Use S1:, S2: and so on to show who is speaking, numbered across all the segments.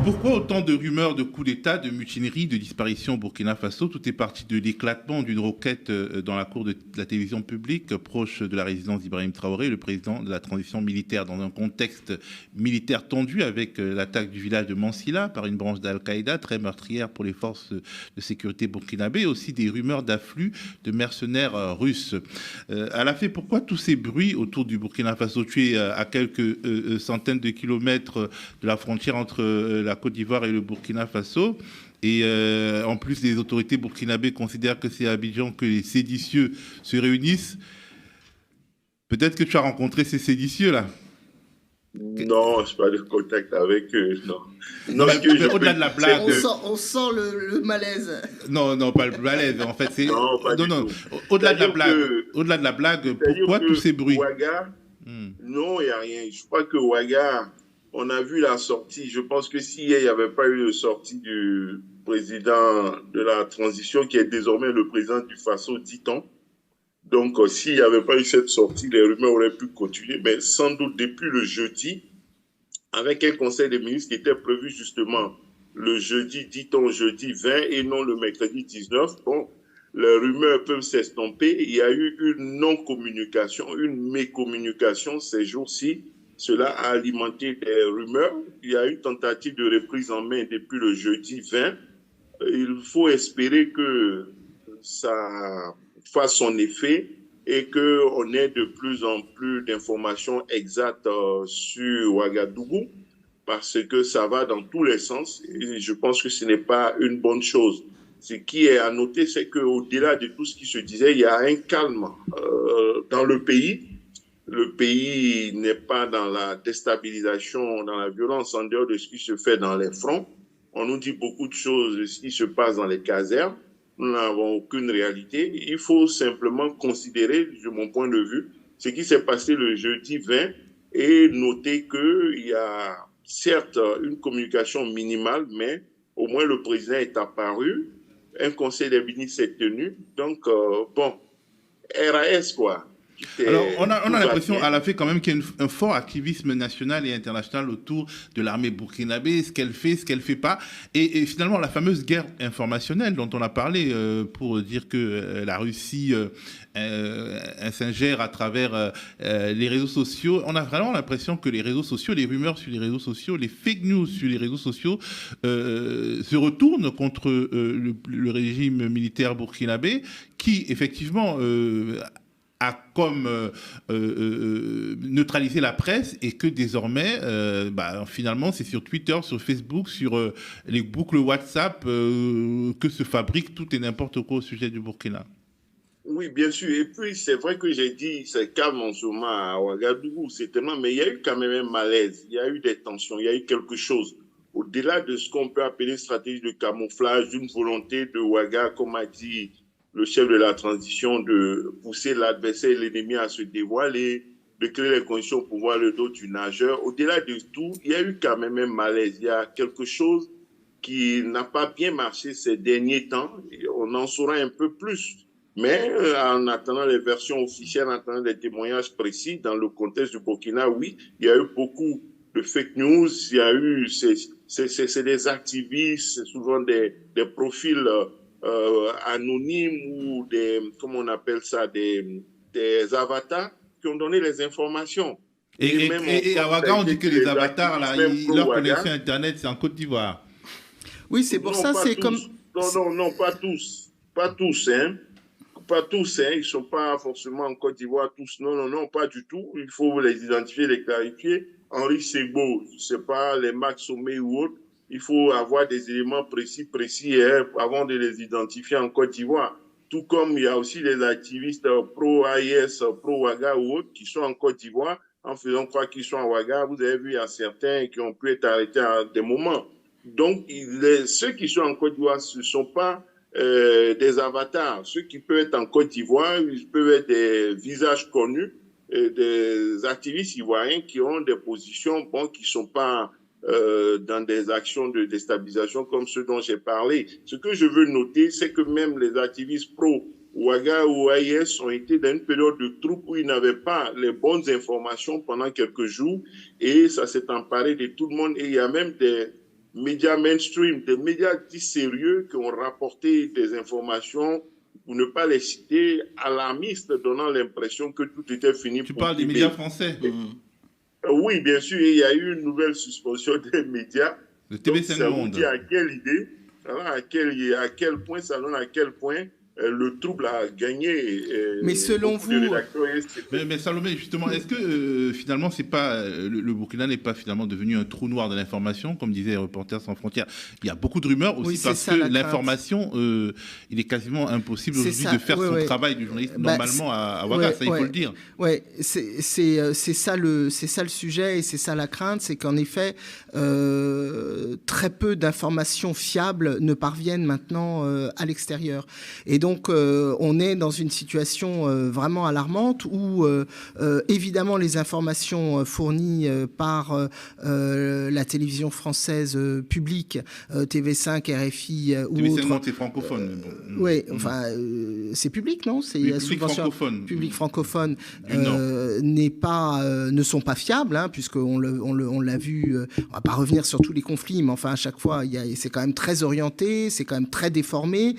S1: Pourquoi autant de rumeurs de coups d'État, de mutinerie, de disparition au Burkina Faso? Tout est parti de l'éclatement d'une roquette dans la cour de la télévision publique, proche de la résidence d'Ibrahim Traoré, le président de la transition militaire, dans un contexte militaire tendu avec l'attaque du village de Mansilla par une branche d'Al-Qaïda, très meurtrière pour les forces de sécurité burkinabées, et aussi des rumeurs d'afflux de mercenaires russes. Alafé, pourquoi tous ces bruits autour du Burkina Faso? Tu es à quelques centaines de kilomètres de la frontière entre la Côte d'Ivoire et le Burkina Faso. Et en plus, les autorités burkinabées considèrent que c'est à Abidjan que les séditieux se réunissent. Peut-être que tu as rencontré ces séditieux-là.
S2: Non, je n'ai pas de contact avec eux, non.
S1: Non, mais au-delà de la blague.
S3: On sent le malaise.
S1: Non, non, pas le malaise. En fait, c'est.
S2: Non, pas du tout.
S1: Au-delà de la blague. Au-delà de la blague, pourquoi tous ces bruits?
S2: Ouaga, non, il n'y a rien. Je crois que Ouaga, on a vu la sortie. Je pense que s'il n'y avait pas eu de sortie du président de la transition, qui est désormais le président du Faso, dit-on, donc s'il n'y avait pas eu cette sortie, les rumeurs auraient pu continuer, mais sans doute depuis le jeudi, avec un conseil des ministres qui était prévu justement le jeudi, dit-on jeudi 20 et non le mercredi 19, bon, les rumeurs peuvent s'estomper. Il y a eu une non-communication, une mécommunication ces jours-ci. Cela a alimenté des rumeurs. Il y a eu une tentative de reprise en main depuis le jeudi 20. Il faut espérer que ça fasse son effet et qu'on ait de plus en plus d'informations exactes sur Ouagadougou, parce que ça va dans tous les sens et je pense que ce n'est pas une bonne chose. Ce qui est à noter, c'est qu'au-delà de tout ce qui se disait, il y a un calme dans le pays. Le pays n'est pas dans la déstabilisation, dans la violence, en dehors de ce qui se fait dans les fronts. On nous dit beaucoup de choses de ce qui se passe dans les casernes. Nous n'avons aucune réalité. Il faut simplement considérer, de mon point de vue, ce qui s'est passé le jeudi 20 et noter qu'il y a certes une communication minimale, mais au moins le président est apparu, un conseil des ministres s'est tenu. Donc, bon, RAS quoi.
S1: Alors, on a l'impression, à la fin, quand même, qu'il y a un fort activisme national et international autour de l'armée burkinabé, ce qu'elle fait pas. Et finalement, la fameuse guerre informationnelle dont on a parlé pour dire que la Russie s'ingère à travers les réseaux sociaux. On a vraiment l'impression que les réseaux sociaux, les rumeurs sur les réseaux sociaux, les fake news sur les réseaux sociaux se retournent contre le régime militaire burkinabé qui, effectivement, a comme neutralisé la presse et que désormais, finalement, c'est sur Twitter, sur Facebook, sur les boucles WhatsApp que se fabrique tout et n'importe quoi au sujet du Burkina.
S2: Oui, bien sûr. Et puis, c'est vrai que j'ai dit, c'est calme en ce moment à Ouagadougou, c'est tellement, mais il y a eu quand même un malaise, il y a eu des tensions, il y a eu quelque chose. Au-delà de ce qu'on peut appeler stratégie de camouflage, d'une volonté de Ouaga, comme a dit le chef de la transition, de pousser l'adversaire et l'ennemi à se dévoiler, de créer les conditions pour voir le dos du nageur. Au-delà de tout, il y a eu quand même un malaise. Il y a quelque chose qui n'a pas bien marché ces derniers temps. On en saura un peu plus. Mais en attendant les versions officielles, en attendant les témoignages précis, dans le contexte du Burkina, oui, il y a eu beaucoup de fake news. Il y a eu, c'est des activistes, c'est souvent des profils anonymes ou des, comment on appelle ça, des avatars qui ont donné les informations.
S1: Et à Ouaga, on dit que les avatars, là, leur connexion Internet, c'est en Côte d'Ivoire.
S3: Oui, c'est pour ça, c'est comme...
S2: Non, pas tous. Pas tous, hein. Pas tous, hein. Ils ne sont pas forcément en Côte d'Ivoire, tous. Non, pas du tout. Il faut les identifier, les clarifier. Henri Segbo, je ne sais pas, les Max Sommet ou autres. Il faut avoir des éléments précis hein, avant de les identifier en Côte d'Ivoire. Tout comme il y a aussi des activistes pro-AIS, pro-Ouaga ou autres qui sont en Côte d'Ivoire en faisant croire qu'ils sont à Ouaga. Vous avez vu, il y a certains qui ont pu être arrêtés à des moments. Donc, ceux qui sont en Côte d'Ivoire, ce ne sont pas des avatars. Ceux qui peuvent être en Côte d'Ivoire, ils peuvent être des visages connus, des activistes ivoiriens qui ont des positions qui ne sont pas dans des actions de déstabilisation comme ceux dont j'ai parlé. Ce que je veux noter, c'est que même les activistes pro-Ouaga ou AIS ont été dans une période de trouble où ils n'avaient pas les bonnes informations pendant quelques jours et ça s'est emparé de tout le monde. Et il y a même médias mainstream, des médias dits sérieux qui ont rapporté des informations, pour ne pas les citer, alarmistes, donnant l'impression que tout était fini.
S1: Tu parles des médias français?
S2: Oui, bien sûr, il y a eu une nouvelle suspension des médias.
S1: Le TV5 Monde.
S2: À quelle idée, à quel point, ça donne à quel point le trouble a gagné.
S3: Mais selon vous...
S1: Mais Salomé, justement, est-ce que finalement, c'est pas, le Burkina n'est pas finalement devenu un trou noir de l'information, comme disait Reporters sans frontières? Il y a beaucoup de rumeurs aussi, parce que l'information, il est quasiment impossible aujourd'hui de faire son travail du journaliste normalement à Ouaga, ça il faut le dire.
S3: Oui, c'est ça le sujet et c'est ça la crainte, c'est qu'en effet, très peu d'informations fiables ne parviennent maintenant à l'extérieur. Et donc, on est dans une situation vraiment alarmante où, évidemment, les informations fournies par la télévision française publique, TV5, RFI ou
S1: TV5
S3: autres...
S1: Monde, c'est francophone.
S3: Oui, enfin, c'est public, non? C'est
S1: public francophone.
S3: Public francophone ne sont pas fiables, hein, puisqu'on l'a vu. On va pas revenir sur tous les conflits, mais enfin, à chaque fois, c'est quand même très orienté, c'est quand même très déformé,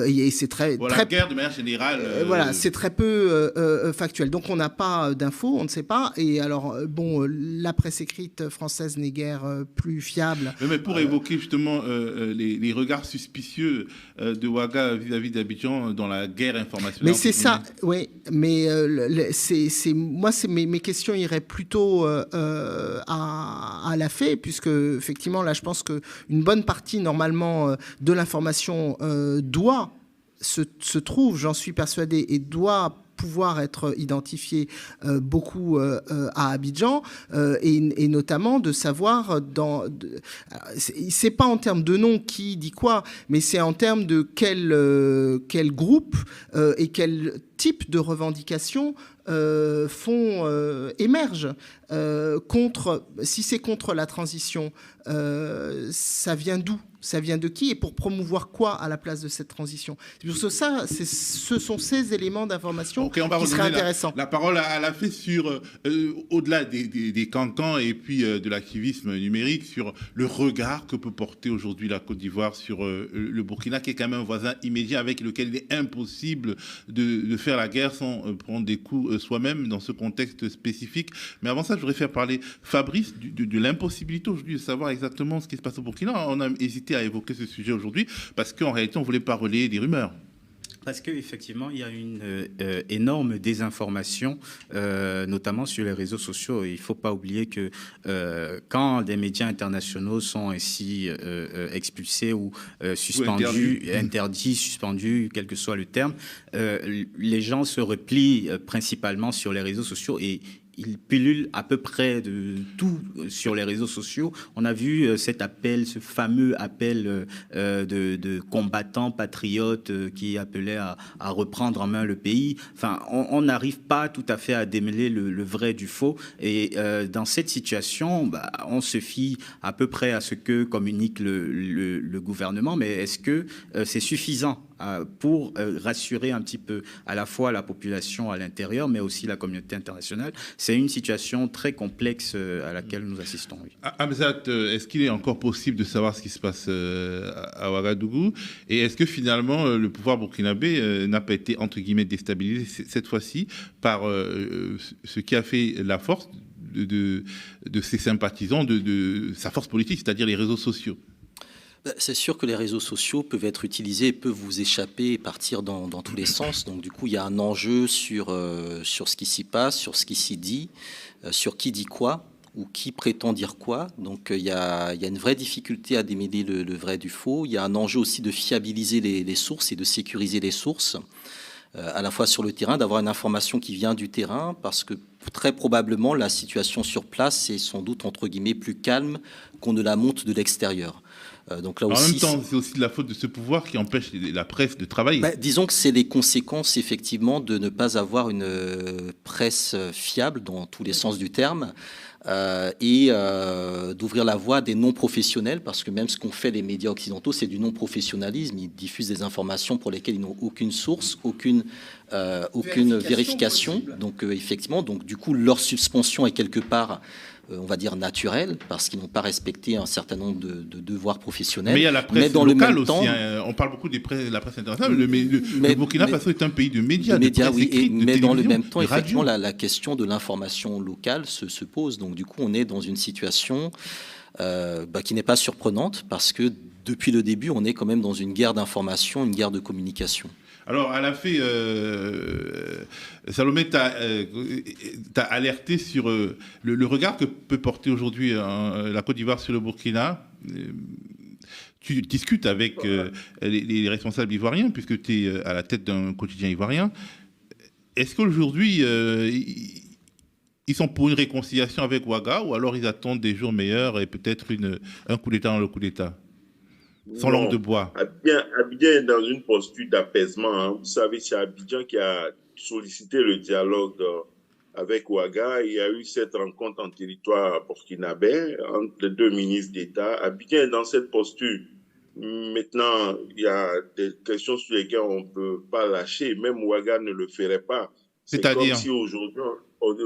S3: et c'est très...
S1: La guerre, de manière générale...
S3: Voilà, c'est très peu factuel. Donc, on n'a pas d'infos, on ne sait pas. Et alors, bon, la presse écrite française n'est guère plus fiable.
S1: Mais pour évoquer justement les regards suspicieux de Ouaga vis-à-vis d'Abidjan dans la guerre informationnelle...
S3: Mais c'est ça, oui. Mais moi, mes questions iraient plutôt à la fait, puisque, effectivement, là, je pense qu'une bonne partie, normalement, de l'information se trouve, j'en suis persuadé, et doit pouvoir être identifié beaucoup à Abidjan, et notamment de savoir c'est pas en termes de nom qui dit quoi, mais c'est en termes de quel groupe et quel type de revendications émergent si c'est contre la transition, ça vient d'où? Ça vient de qui et pour promouvoir quoi à la place de cette transition? Ce sont ces éléments d'information qui seraient intéressants.
S1: La parole à la fait sur, au-delà des cancans et puis de l'activisme numérique, sur le regard que peut porter aujourd'hui la Côte d'Ivoire sur le Burkina, qui est quand même un voisin immédiat avec lequel il est impossible de faire la guerre sans prendre des coups soi-même dans ce contexte spécifique. Mais avant ça, je voudrais faire parler Fabrice de l'impossibilité aujourd'hui de savoir exactement ce qui se passe au Burkina. On a hésité à évoquer ce sujet aujourd'hui parce qu'en réalité, on ne voulait pas relayer des rumeurs.
S4: Parce qu'effectivement, il y a une énorme désinformation, notamment sur les réseaux sociaux. Il ne faut pas oublier que quand des médias internationaux sont ainsi expulsés ou suspendus, interdits, suspendus, quel que soit le terme, les gens se replient principalement sur les réseaux sociaux et il pullule à peu près de tout sur les réseaux sociaux. On a vu cet appel, ce fameux appel de combattants patriotes qui appelaient à reprendre en main le pays. Enfin, on n'arrive pas tout à fait à démêler le vrai du faux. Et dans cette situation, on se fie à peu près à ce que communique le gouvernement. Mais est-ce que c'est suffisant pour rassurer un petit peu à la fois la population à l'intérieur, mais aussi la communauté internationale? C'est une situation très complexe à laquelle nous assistons. Oui.
S1: Hamzat, est-ce qu'il est encore possible de savoir ce qui se passe à Ouagadougou? Et est-ce que finalement le pouvoir burkinabé n'a pas été, entre guillemets, déstabilisé cette fois-ci par ce qui a fait la force de ses sympathisants, de sa force politique, c'est-à-dire les réseaux sociaux?
S5: C'est sûr que les réseaux sociaux peuvent être utilisés, peuvent vous échapper et partir dans tous les sens. Donc du coup, il y a un enjeu sur ce qui s'y passe, sur ce qui s'y dit, sur qui dit quoi ou qui prétend dire quoi. Donc il y a une vraie difficulté à démêler le vrai du faux. Il y a un enjeu aussi de fiabiliser les sources et de sécuriser les sources, à la fois sur le terrain, d'avoir une information qui vient du terrain, parce que très probablement la situation sur place est sans doute entre guillemets plus calme qu'on ne la montre de l'extérieur. Donc là aussi,
S1: en même temps, c'est aussi de la faute de ce pouvoir qui empêche la presse de travailler.
S5: Disons que c'est les conséquences, effectivement, de ne pas avoir une presse fiable dans tous les sens du terme. et d'ouvrir la voie des non-professionnels, parce que même ce qu'ont fait les médias occidentaux, c'est du non-professionnalisme. Ils diffusent des informations pour lesquelles ils n'ont aucune source, aucune vérification. Donc effectivement, donc du coup, leur suspension est quelque part, on va dire, naturelle, parce qu'ils n'ont pas respecté un certain nombre de devoirs professionnels.
S1: Mais il y a la presse
S5: dans
S1: locale
S5: le même
S1: aussi.
S5: Temps,
S1: On parle beaucoup de la presse internationale. Le Burkina Faso est un pays de médias, de presse
S5: oui,
S1: écrite, de
S5: mais dans le
S1: télévision,
S5: même temps,
S1: de
S5: effectivement,
S1: radio.
S5: la question de l'information locale se pose. Donc du coup, on est dans une situation qui n'est pas surprenante, parce que depuis le début, on est quand même dans une guerre d'information, une guerre de communication.
S1: Alors, à la fin, Salomé t'a alerté sur le regard que peut porter aujourd'hui la Côte d'Ivoire sur le Burkina. Tu discutes avec les responsables ivoiriens, puisque tu es à la tête d'un quotidien ivoirien. Est-ce qu'aujourd'hui, ils sont pour une réconciliation avec Ouaga, ou alors ils attendent des jours meilleurs et peut-être un coup d'État dans le coup d'État? Sans langue de bois.
S2: Abidjan est dans une posture d'apaisement. Hein. Vous savez, c'est Abidjan qui a sollicité le dialogue avec Ouaga. Il y a eu cette rencontre en territoire burkinabé entre les deux ministres d'État. Abidjan est dans cette posture. Maintenant, il y a des questions sur lesquelles on ne peut pas lâcher. Même Ouaga ne le ferait pas. C'est comme si aujourd'hui,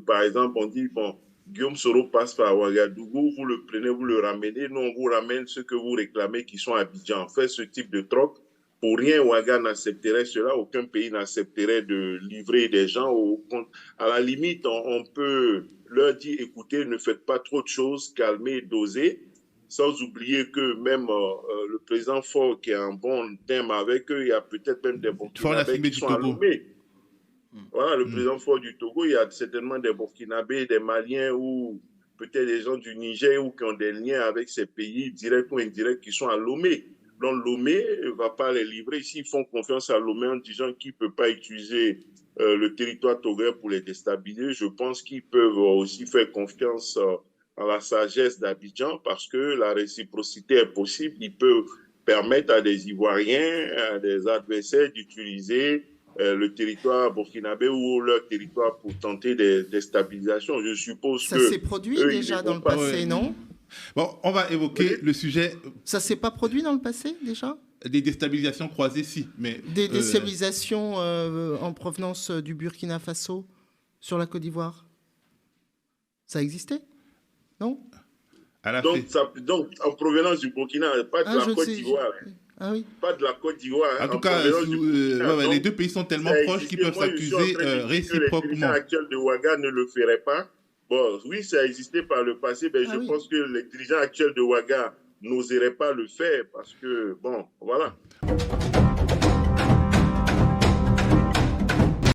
S2: par exemple, on dit, bon, Guillaume Soro passe par Ouagadougou, vous le prenez, vous le ramenez, nous on vous ramène ce que vous réclamez qui sont à Abidjan. On fait ce type de troc. Pour rien, Ouaga n'accepterait cela, aucun pays n'accepterait de livrer des gens au compte. À la limite, on peut leur dire, écoutez, ne faites pas trop de choses, calmez, dosez, sans oublier que même le président Faure, qui est en bon terme avec eux, il y a peut-être même des Burkinabés qui sont à Lomé. Voilà, le président fort du Togo, il y a certainement des Burkinabés, des Maliens ou peut-être des gens du Niger ou qui ont des liens avec ces pays, directs ou indirects, qui sont à Lomé. Donc Lomé ne va pas les livrer. S'ils font confiance à Lomé en disant qu'il ne peut pas utiliser le territoire togolais pour les déstabiliser, je pense qu'ils peuvent aussi faire confiance à la sagesse d'Abidjan, parce que la réciprocité est possible. Ils peuvent permettre à des Ivoiriens, à des adversaires d'utiliser le territoire burkinabé ou leur territoire pour tenter des déstabilisations. Je suppose que...
S3: Ça s'est produit déjà dans le passé, non?
S1: Bon, on va évoquer le sujet...
S3: Ça s'est pas produit dans le passé, déjà?
S1: Des déstabilisations croisées, si. Mais,
S3: des déstabilisations en provenance du Burkina Faso sur la Côte d'Ivoire? Ça existait? Non?
S2: Donc, en provenance du Burkina, pas de la Côte d'Ivoire.
S3: Ah oui.
S2: Pas de la Côte d'Ivoire.
S1: En tout cas, les deux pays sont tellement proches qu'ils peuvent s'accuser réciproquement.
S2: Le dirigeant actuel de Ouaga ne le ferait pas. Bon, oui, ça a existé par le passé, mais je pense que les dirigeants actuels de Ouaga n'oseraient pas le faire parce que, bon, voilà.